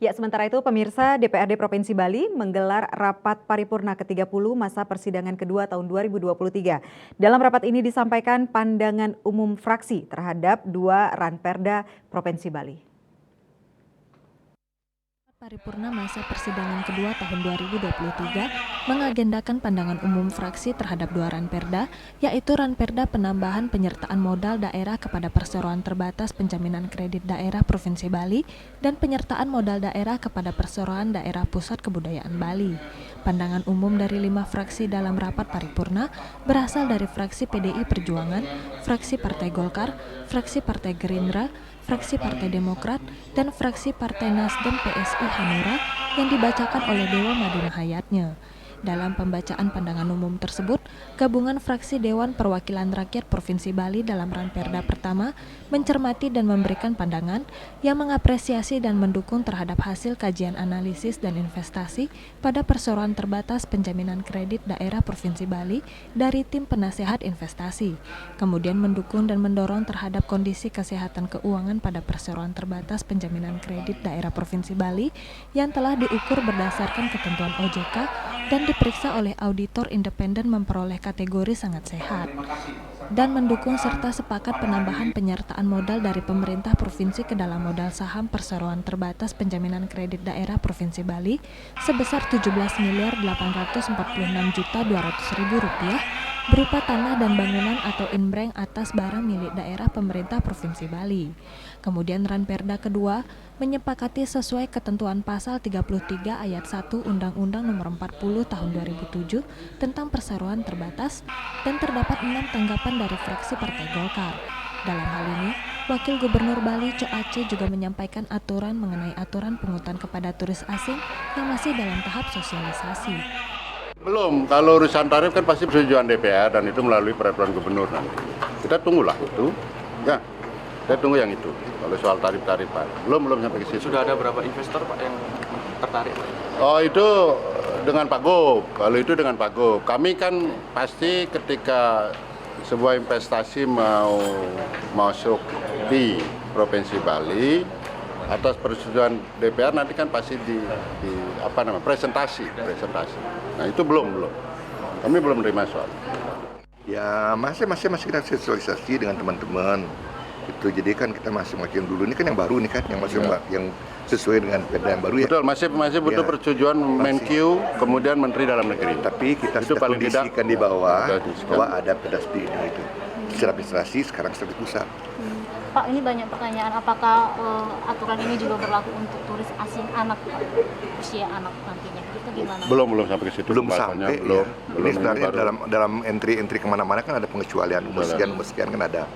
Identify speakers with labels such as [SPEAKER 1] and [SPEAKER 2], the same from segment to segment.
[SPEAKER 1] Ya, sementara itu pemirsa DPRD Provinsi Bali menggelar rapat paripurna ke-30 masa persidangan kedua tahun 2023. Dalam rapat ini disampaikan pandangan umum fraksi terhadap dua ranperda Provinsi Bali.
[SPEAKER 2] Paripurna masa persidangan kedua tahun 2023 mengagendakan pandangan umum fraksi terhadap dua ranperda, yaitu ranperda penambahan penyertaan modal daerah kepada perseroan terbatas penjaminan kredit daerah Provinsi Bali dan penyertaan modal daerah kepada perseroan daerah pusat kebudayaan Bali. Pandangan umum dari 5 fraksi dalam rapat paripurna berasal dari fraksi PDI Perjuangan, fraksi Partai Golkar, fraksi Partai Gerindra, fraksi Partai Demokrat, dan fraksi Partai Nasdem PSI Hanura yang dibacakan oleh Dewa Maduna Hayatnya. Dalam pembacaan pandangan umum tersebut, gabungan fraksi Dewan Perwakilan Rakyat Provinsi Bali dalam ranperda pertama mencermati dan memberikan pandangan yang mengapresiasi dan mendukung terhadap hasil kajian analisis dan investasi pada perseroan terbatas penjaminan kredit daerah Provinsi Bali dari tim penasehat investasi. Kemudian mendukung dan mendorong terhadap kondisi kesehatan keuangan pada perseroan terbatas penjaminan kredit daerah Provinsi Bali yang telah diukur berdasarkan ketentuan OJK dan diperiksa oleh auditor independen memperoleh kategori sangat sehat, dan mendukung serta sepakat penambahan penyertaan modal dari pemerintah provinsi ke dalam modal saham perseroan terbatas penjaminan kredit daerah Provinsi Bali sebesar Rp17.846.200.000 berupa tanah dan bangunan atau inbreng atas barang milik daerah pemerintah Provinsi Bali. Kemudian ranperda kedua menyepakati sesuai ketentuan pasal 33 ayat 1 Undang-Undang Nomor 40 Tahun 2007 tentang perseroan terbatas dan terdapat 6 tanggapan dari fraksi Partai Golkar. Dalam hal ini, Wakil Gubernur Bali Co Aceh juga menyampaikan aturan mengenai aturan pungutan kepada turis asing yang masih dalam tahap sosialisasi.
[SPEAKER 3] Belum, kalau urusan tarif kan pasti persetujuan DPR dan itu melalui peraturan gubernur nanti. Kita tunggulah itu, ya. Kita tunggu yang itu. Kalau soal tarif-tarifan, belum sampai ke situ.
[SPEAKER 4] Sudah ada berapa investor Pak yang tertarik?
[SPEAKER 3] Oh itu dengan Pak Gub. Kalau itu dengan Pak Gub. Kami kan pasti ketika sebuah investasi mau masuk di Provinsi Bali atas persetujuan DPR nanti kan pasti presentasi. Nah itu belum. Kami belum menerima soal.
[SPEAKER 5] Ya masih kita sosialisasi dengan teman-teman. Itu jadi kan kita masih dulu ini kan yang baru nih kan yang masih yang sesuai dengan perda yang baru ya.
[SPEAKER 3] Betul, masih butuh persetujuan Menkyu kemudian Menteri Dalam Negeri.
[SPEAKER 5] Tapi kita
[SPEAKER 3] itu
[SPEAKER 5] sudah kondisikan di bawah bahwa ada perda seperti itu. Secara administrasi sekarang sudah pusat.
[SPEAKER 6] Pak, ini banyak pertanyaan, apakah aturan ini juga berlaku untuk turis asing anak, usia anak nantinya? Itu gimana?
[SPEAKER 3] Belum sampai ke situ.
[SPEAKER 5] Belum sampai. Belum. Ini sebenarnya dalam entry kemana-mana kan ada pengecualian umur sekian kan ada.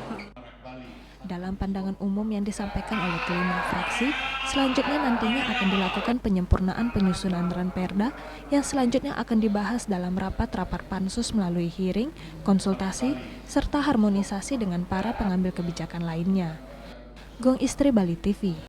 [SPEAKER 2] Dalam pandangan umum yang disampaikan oleh kelima fraksi, selanjutnya nantinya akan dilakukan penyempurnaan penyusunan ranperda yang selanjutnya akan dibahas dalam rapat-rapat pansus melalui hearing, konsultasi, serta harmonisasi dengan para pengambil kebijakan lainnya. Gong Istri Bali TV.